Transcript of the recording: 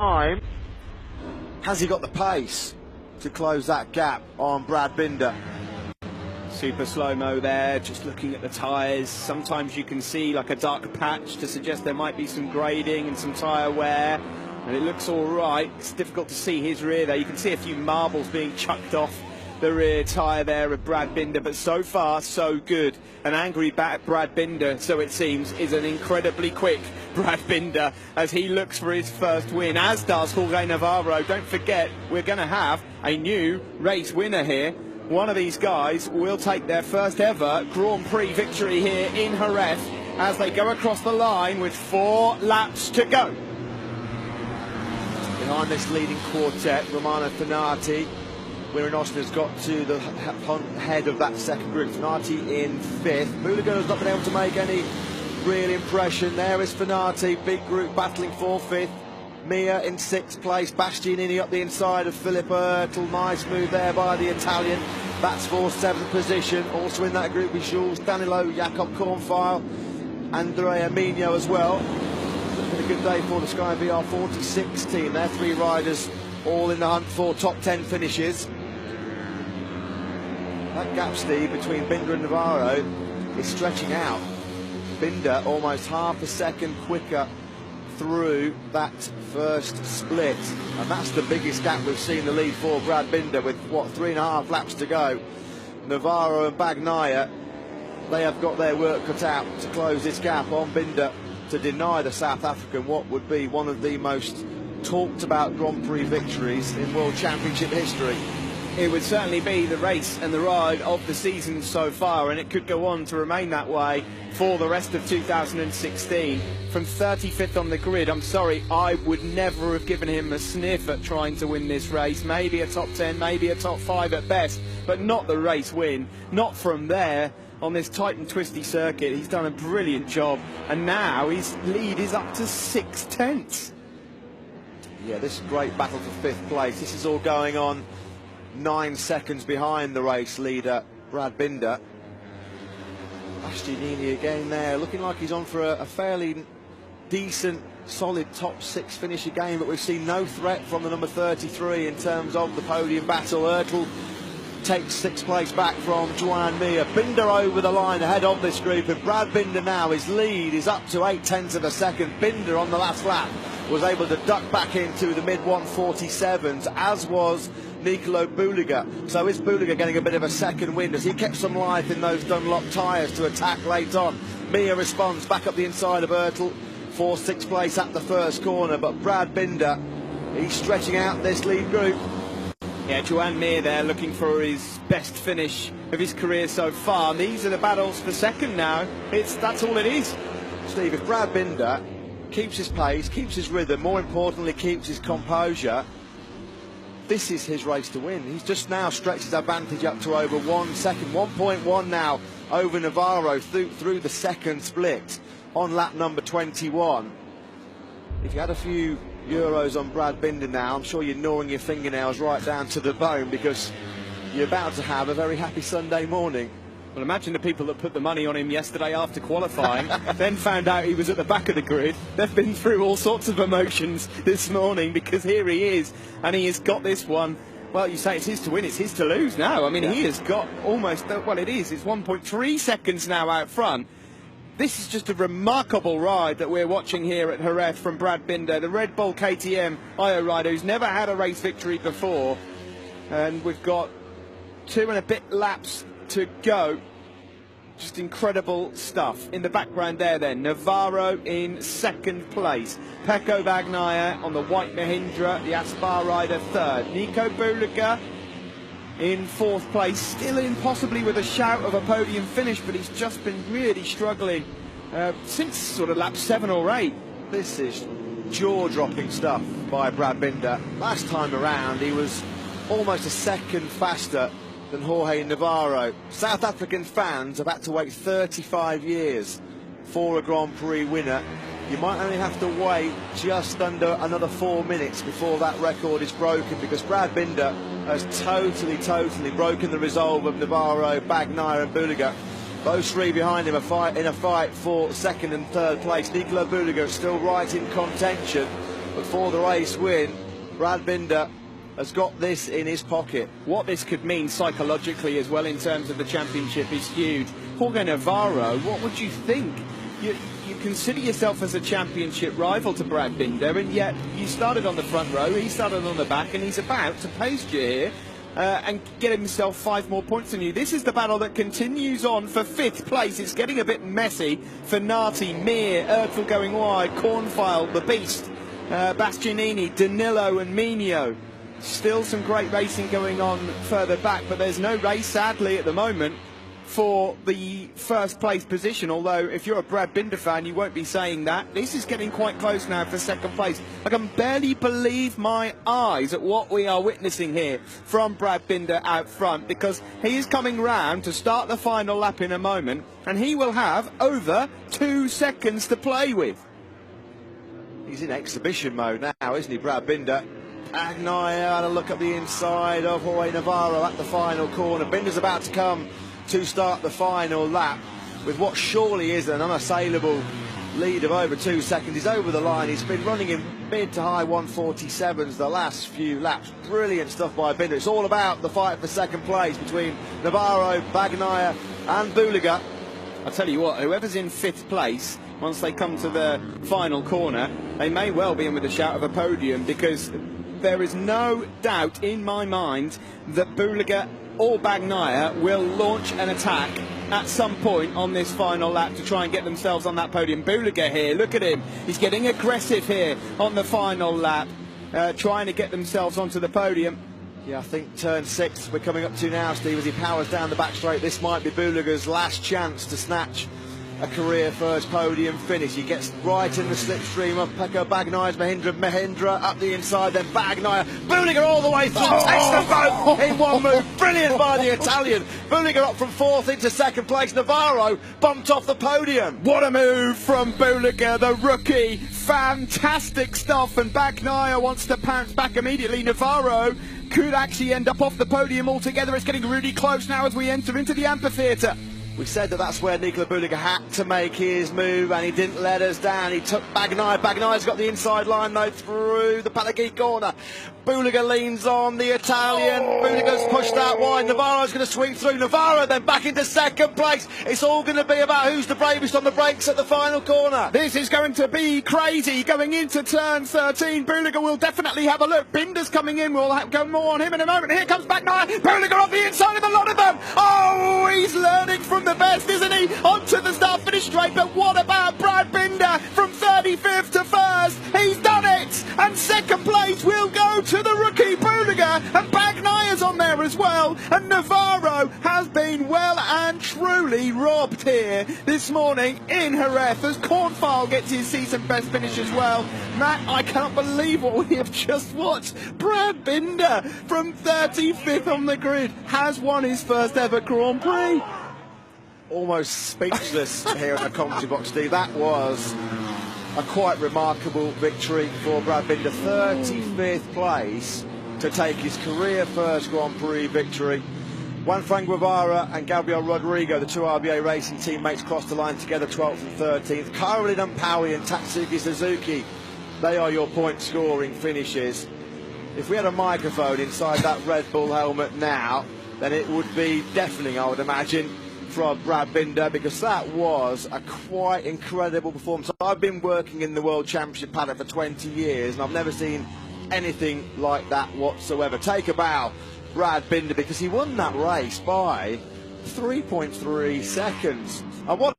time. Has he got the pace to close that gap on Brad Binder? Super slow-mo there, just looking at the tyres. Sometimes you can see like a dark patch to suggest there might be some grading and some tyre wear, and it looks all right. It's difficult to see his rear there. You can see a few marbles being chucked off the rear tyre there of Brad Binder, but so far so good. An angry Brad Binder, so it seems, is an incredibly quick Brad Binder as he looks for his first win, as does Jorge Navarro. Don't forget, we're going to have a new race winner here. One of these guys will take their first ever Grand Prix victory here in Jerez as they go across the line with 4 laps to go. Behind this leading quartet, Romano Fenati. Winner in Austria's got to the head of that second group. Fenati in 5th. Buliga has not been able to make any real impression. There is Fenati, big group battling for 5th. Mia in 6th place. Bastianini up the inside of Filippo Oertel. Nice move there by the Italian. That's for 7th position. Also in that group is Jules Danilo, Jakob Kornfeil, Andrea Migno as well. It's been a good day for the Sky VR 46 team. They're 3 riders all in the hunt for top 10 finishes. That gap, Steve, between Binder and Navarro is stretching out. Binder almost half a second quicker through that first split, and that's the biggest gap we've seen the lead for Brad Binder with, what, 3.5 laps to go. Navarro and Bagnaia, they have got their work cut out to close this gap on Binder to deny the South African what would be one of the most talked about Grand Prix victories in World Championship history. It would certainly be the race and the ride of the season so far, and it could go on to remain that way for the rest of 2016. From 35th on the grid, I'm sorry, I would never have given him a sniff at trying to win this race. Maybe a top 10, maybe a top 5 at best, but not the race win. Not from there on this tight and twisty circuit. He's done a brilliant job, and now his lead is up to 6/10. Yeah, this is a great battle for 5th place. This is all going on 9 seconds behind the race leader, Brad Binder. Bastianini again there, looking like he's on for a fairly decent, solid top 6 finish again, but we've seen no threat from the number 33 in terms of the podium battle. Oertel takes 6th place back from Joan Mir. Binder over the line ahead of this group, and Brad Binder now, his lead is up to 0.8 of a second. Binder on the last lap was able to duck back into the mid 147s, as was Nicolo Buliga. So is Buliga getting a bit of a second wind as he kept some life in those Dunlop tyres to attack late on? Mia responds back up the inside of Oertel for 6th place at the first corner, but Brad Binder, he's stretching out this lead group. Yeah, Joan Mir there looking for his best finish of his career so far. These are the battles for second now. That's all it is. Steve, if Brad Binder keeps his pace, keeps his rhythm, more importantly keeps his composure, this is his race to win. He's just now stretched his advantage up to over 1 second, 1.1 now over Navarro through the second split on lap number 21. If you had a few euros on Brad Binder now, I'm sure you're gnawing your fingernails right down to the bone, because you're about to have a very happy Sunday morning. Well, imagine the people that put the money on him yesterday after qualifying, then found out he was at the back of the grid. They've been through all sorts of emotions this morning, because here he is, and he has got this one. Well, you say it's his to win, it's his to lose now. I mean, yeah. He has got almost, well, it's 1.3 seconds now out front. This is just a remarkable ride that we're watching here at Jerez from Brad Binder, the Red Bull KTM IO rider who's never had a race victory before. And we've got 2 and a bit laps to go. Just incredible stuff. In the background there then, Navarro in 2nd place. Pecco Bagnaia on the white Mahindra, the Aspar rider 3rd. Nico Buliga in 4th place, still in possibly with a shout of a podium finish, but he's just been really struggling since sort of lap 7 or 8. This is jaw-dropping stuff by Brad Binder. Last time around he was almost a second faster than Jorge Navarro. South African fans have had to wait 35 years for a Grand Prix winner. You might only have to wait just under another 4 minutes before that record is broken, because Brad Binder has totally broken the resolve of Navarro, Bagnaia and Buliga. Those 3 behind him are in a fight for 2nd and 3rd place. Nicolo Buliga is still right in contention. But for the race win, Brad Binder has got this in his pocket. What this could mean psychologically as well in terms of the championship is huge. Jorge Navarro, what would you think? You consider yourself as a championship rival to Brad Binder, and yet you started on the front row, he started on the back, and he's about to post you here and get himself 5 more points than you. This is the battle that continues on for 5th place. It's getting a bit messy for Nati, Mir, Ertl going wide, Cornfile, The Beast, Bastianini, Danilo and Mino. Still some great racing going on further back, but there's no race, sadly, at the moment for the first place position, although if you're a Brad Binder fan you won't be saying that. This is getting quite close now for 2nd place. I can barely believe my eyes at what we are witnessing here from Brad Binder out front, because he is coming round to start the final lap in a moment and he will have over 2 seconds to play with. He's in exhibition mode now, isn't he, Brad Binder? Bagnaia had a look at the inside of Jorge Navarro at the final corner. Binder's about to come to start the final lap with what surely is an unassailable lead of over 2 seconds. He's over the line. He's been running in mid to high 147s the last few laps. Brilliant stuff by Binder. It's all about the fight for 2nd place between Navarro, Bagnaia and Bulega. I'll tell you what, whoever's in 5th place, once they come to the final corner, they may well be in with a shout of a podium, because there is no doubt in my mind that Bulega or Bagnaia will launch an attack at some point on this final lap to try and get themselves on that podium. Bulega here, look at him, he's getting aggressive here on the final lap, trying to get themselves onto the podium. Yeah, I think turn 6 we're coming up to now, Steve, as he powers down the back straight. This might be Bulega's last chance to snatch a career first podium finish. He gets right in the slipstream of Pecco Bagnaia's Mahindra up the inside, then Bagnaia, Bulega all the way through, takes them both in one move. Brilliant by the Italian. Bulega up from 4th into 2nd place. Navarro bumped off the podium. What a move from Bulega, the rookie. Fantastic stuff, and Bagnaia wants to pounce back immediately. Navarro could actually end up off the podium altogether. It's getting really close now as we enter into the amphitheatre. We said that that's where Nicola Bulega had to make his move, and he didn't let us down. He took Bagnaia. Bagnaia's got the inside line, though, through the Palaghi corner. Bulega leans on the Italian. Bulega's pushed out wide. Navarro's going to sweep through. Navarro then back into 2nd place. It's all going to be about who's the bravest on the brakes at the final corner. This is going to be crazy going into turn 13. Bulega will definitely have a look. Binder's coming in. We'll go more on him in a moment. Here comes Bagnaia. Bulega off the inside of a lot of them. Oh, he's learning from the best, isn't he? Onto the start finish straight. But what about Brad Binder from 35th to 1st? He's done it, and 2nd place will go to the rookie Bulega, and Bagnaia's on there as well, and Navarro has been well and truly robbed here this morning in Jerez as Cornfile gets his season best finish as well. Matt, I can't believe what we have just watched. Brad Binder from 35th on the grid has won his first ever Grand Prix. Almost speechless here at the commentary box, Steve. That was a quite remarkable victory for Brad Binder. 35th place to take his career first Grand Prix victory. Juan Fran Guevara and Gabriel Rodrigo, the 2 RBA racing teammates, crossed the line together 12th and 13th. Caroline Ampawi and Tatsuki Suzuki, they are your point scoring finishes. If we had a microphone inside that Red Bull helmet now, then it would be deafening, I would imagine, from Brad Binder, because that was a quite incredible performance. I've been working in the World Championship paddock for 20 years and I've never seen anything like that whatsoever. Take a bow, Brad Binder, because he won that race by 3.3 seconds. And what